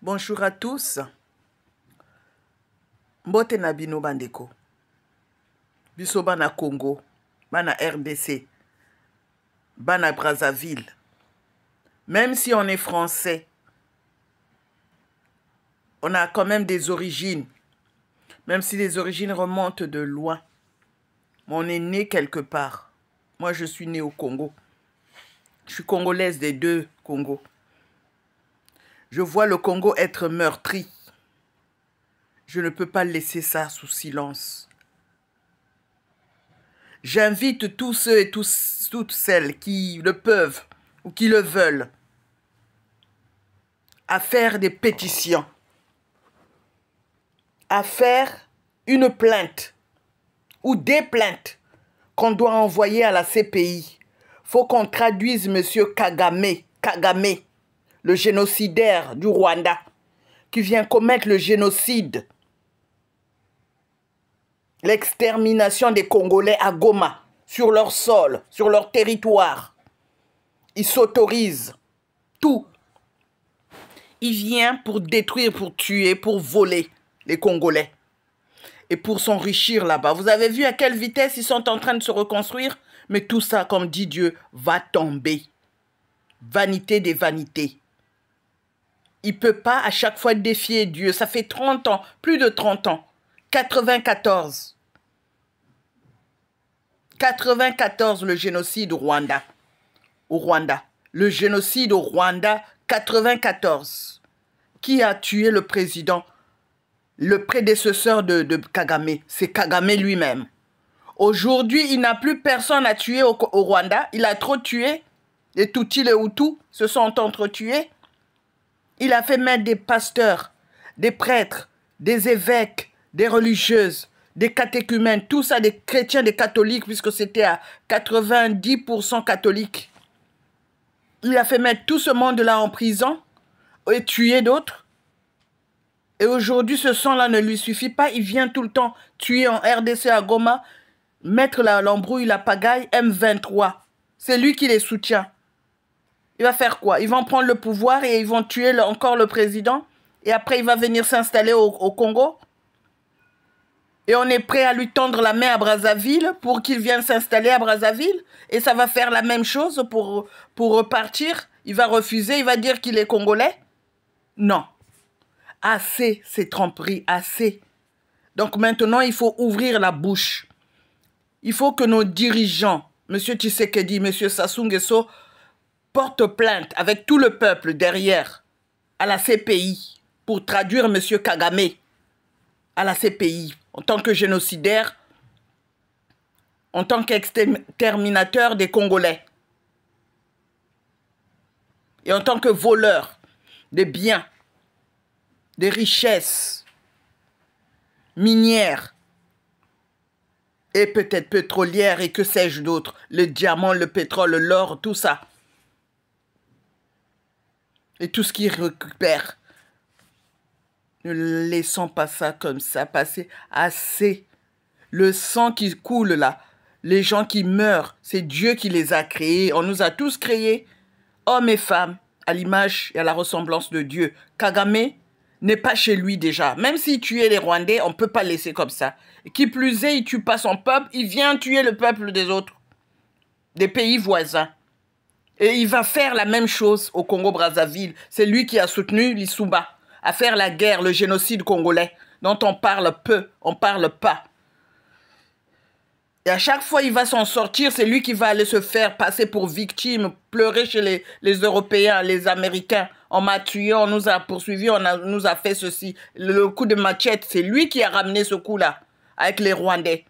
Bonjour à tous. Mbote na bino bandeko. Biso bana Congo, bana RDC, bana Brazzaville. Même si on est français, on a quand même des origines. Même si les origines remontent de loin. Mais on est né quelque part. Moi, je suis née au Congo. Je suis congolaise des deux Congos. Je vois le Congo être meurtri. Je ne peux pas laisser ça sous silence. J'invite tous ceux et toutes celles qui le peuvent ou qui le veulent à faire des pétitions, à faire une plainte ou des plaintes qu'on doit envoyer à la CPI. Faut qu'on traduise M. Kagame, le génocidaire du Rwanda, qui vient commettre le génocide, l'extermination des Congolais à Goma, sur leur sol, sur leur territoire. Il s'autorise tout. Il vient pour détruire, pour tuer, pour voler les Congolais et pour s'enrichir là-bas. Vous avez vu à quelle vitesse ils sont en train de se reconstruire? Mais tout ça, comme dit Dieu, va tomber. Vanité des vanités. Il ne peut pas à chaque fois défier Dieu. Ça fait 30 ans, plus de 30 ans. 94. 94, le génocide au Rwanda. Au Rwanda. Le génocide au Rwanda, 94. Qui a tué le président? Le prédécesseur de Kagame. C'est Kagame lui-même. Aujourd'hui, il n'a plus personne à tuer au Rwanda. Il a trop tué. Les Tutsis, les Hutus se sont entretués. Il a fait mettre des pasteurs, des prêtres, des évêques, des religieuses, des catéchumènes, tout ça, des chrétiens, des catholiques, puisque c'était à 90% catholiques. Il a fait mettre tout ce monde-là en prison et tuer d'autres. Et aujourd'hui, ce sang-là ne lui suffit pas. Il vient tout le temps tuer en RDC à Goma, mettre l'embrouille, la pagaille, M23. C'est lui qui les soutient. Il va faire quoi? Ils vont prendre le pouvoir et ils vont tuer encore le président. Et après, il va venir s'installer au Congo. Et on est prêt à lui tendre la main à Brazzaville pour qu'il vienne s'installer à Brazzaville. Et ça va faire la même chose pour repartir. Il va refuser, il va dire qu'il est congolais. Non. Assez, c'est tromperie, assez. Donc maintenant, il faut ouvrir la bouche. Il faut que nos dirigeants, M. Tshisekedi, M. Sassou Nguesso, portent plainte avec tout le peuple derrière à la CPI pour traduire M. Kagame à la CPI en tant que génocidaire, en tant qu'exterminateur des Congolais et en tant que voleur des biens, des richesses minières et peut-être pétrolières et que sais-je d'autre, le diamant, le pétrole, l'or, tout ça. Et tout ce qu'ils récupèrent. Ne laissons pas ça comme ça passer. Assez. Le sang qui coule là, les gens qui meurent, c'est Dieu qui les a créés. On nous a tous créés, hommes et femmes, à l'image et à la ressemblance de Dieu. Kagame n'est pas chez lui déjà. Même s'il tuait les Rwandais, on ne peut pas laisser comme ça. Et qui plus est, il ne tue pas son peuple, il vient tuer le peuple des autres, des pays voisins. Et il va faire la même chose au Congo-Brazzaville. C'est lui qui a soutenu Lissouba à faire la guerre, le génocide congolais, dont on parle peu, on parle pas. Et à chaque fois, il va s'en sortir, c'est lui qui va aller se faire passer pour victime, pleurer chez les Européens, les Américains. On m'a tué, on nous a poursuivis, nous a fait ceci. Le coup de machette, c'est lui qui a ramené ce coup-là, avec les Rwandais.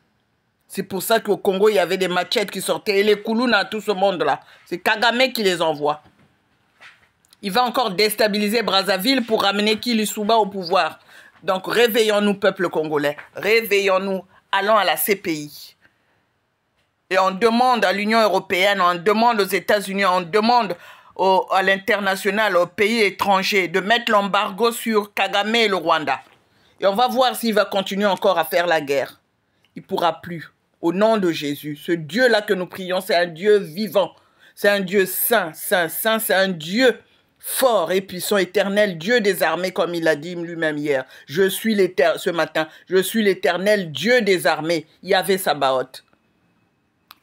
C'est pour ça qu'au Congo, il y avait des machettes qui sortaient. Et les Koulouna, tout ce monde-là. C'est Kagame qui les envoie. Il va encore déstabiliser Brazzaville pour ramener Lissouba au pouvoir. Donc réveillons-nous, peuple congolais. Réveillons-nous. Allons à la CPI. Et on demande à l'Union européenne, on demande aux États-Unis, on demande à l'international, aux pays étrangers, de mettre l'embargo sur Kagame et le Rwanda. Et on va voir s'il va continuer encore à faire la guerre. Il ne pourra plus. Au nom de Jésus, ce Dieu-là que nous prions, c'est un Dieu vivant. C'est un Dieu saint, saint, saint. C'est un Dieu fort et puissant, éternel, Dieu des armées, comme il a dit lui-même hier. Je suis l'éternel, ce matin, je suis l'éternel, Dieu des armées, Yahvé Sabaoth.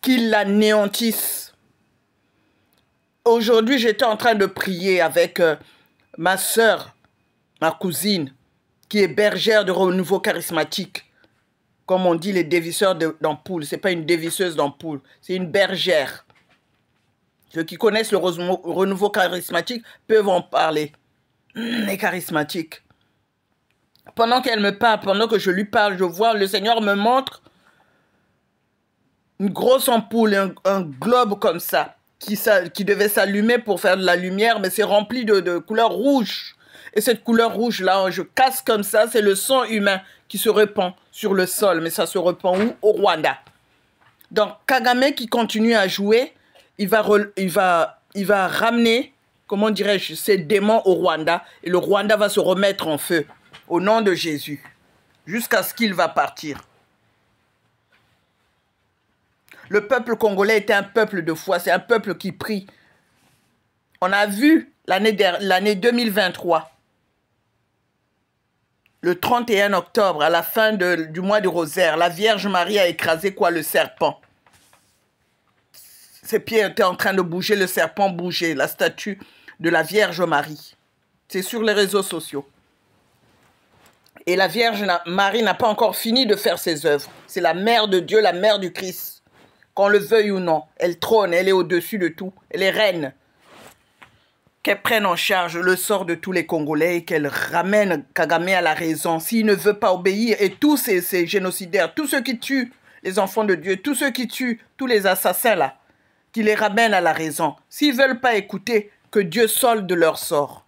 Qu'il l'anéantisse. Aujourd'hui, j'étais en train de prier avec ma sœur, ma cousine, qui est bergère de renouveau charismatique. Comme on dit, les dévisseurs d'ampoules. Ce n'est pas une dévisseuse d'ampoule, c'est une bergère. Ceux qui connaissent le renouveau charismatique peuvent en parler. Les charismatiques. Pendant qu'elle me parle, pendant que je lui parle, je vois, le Seigneur me montre une grosse ampoule, un globe comme ça, qui devait s'allumer pour faire de la lumière, mais c'est rempli de couleur rouge. Et cette couleur rouge-là, je casse comme ça, c'est le sang humain qui se répand sur le sol. Mais ça se répand où? Au Rwanda. Donc, Kagame qui continue à jouer, il va ramener, comment dirais-je, ces démons au Rwanda. Et le Rwanda va se remettre en feu, au nom de Jésus, jusqu'à ce qu'il va partir. Le peuple congolais était un peuple de foi, c'est un peuple qui prie. On a vu l'année 2023, le 31 octobre, à la fin du mois du rosaire, la Vierge Marie a écrasé quoi? Le serpent. Ses pieds étaient en train de bouger, le serpent bougeait, la statue de la Vierge Marie. C'est sur les réseaux sociaux. Et la Vierge Marie n'a pas encore fini de faire ses œuvres. C'est la mère de Dieu, la mère du Christ. Qu'on le veuille ou non, elle trône, elle est au-dessus de tout, elle est reine. Qu'elle prenne en charge le sort de tous les Congolais et qu'elle ramène Kagame à la raison. S'il ne veut pas obéir, et tous ces génocidaires, tous ceux qui tuent les enfants de Dieu, tous ceux qui tuent, tous les assassins là, qu'il les ramène à la raison. S'ils ne veulent pas écouter, que Dieu solde leur sort.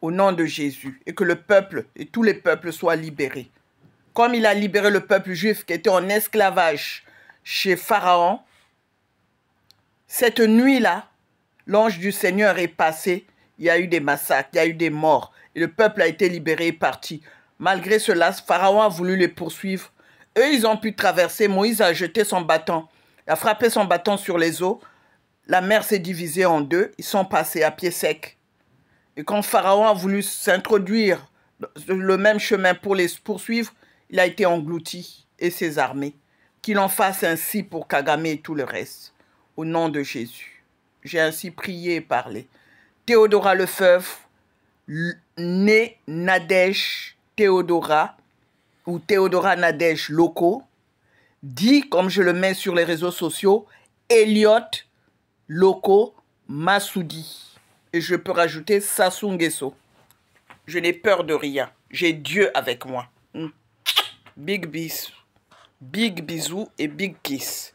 Au nom de Jésus. Et que le peuple et tous les peuples soient libérés. Comme il a libéré le peuple juif qui était en esclavage chez Pharaon, cette nuit-là, l'ange du Seigneur est passé, il y a eu des massacres, il y a eu des morts, et le peuple a été libéré et parti. Malgré cela, Pharaon a voulu les poursuivre. Eux, ils ont pu traverser, Moïse a jeté son bâton, il a frappé son bâton sur les eaux, la mer s'est divisée en deux, ils sont passés à pied sec. Et quand Pharaon a voulu s'introduire le même chemin pour les poursuivre, il a été englouti, et ses armées. Qu'il en fasse ainsi pour Kagame et tout le reste. Au nom de Jésus. J'ai ainsi prié et parlé. Théodora Lefebvre, née Nadège Théodora, ou Théodora Nadège Loko, dit, comme je le mets sur les réseaux sociaux, Elliot Loko Massoudi. Et je peux rajouter Sassou Nguesso. Je n'ai peur de rien. J'ai Dieu avec moi. Big bisous et big kiss.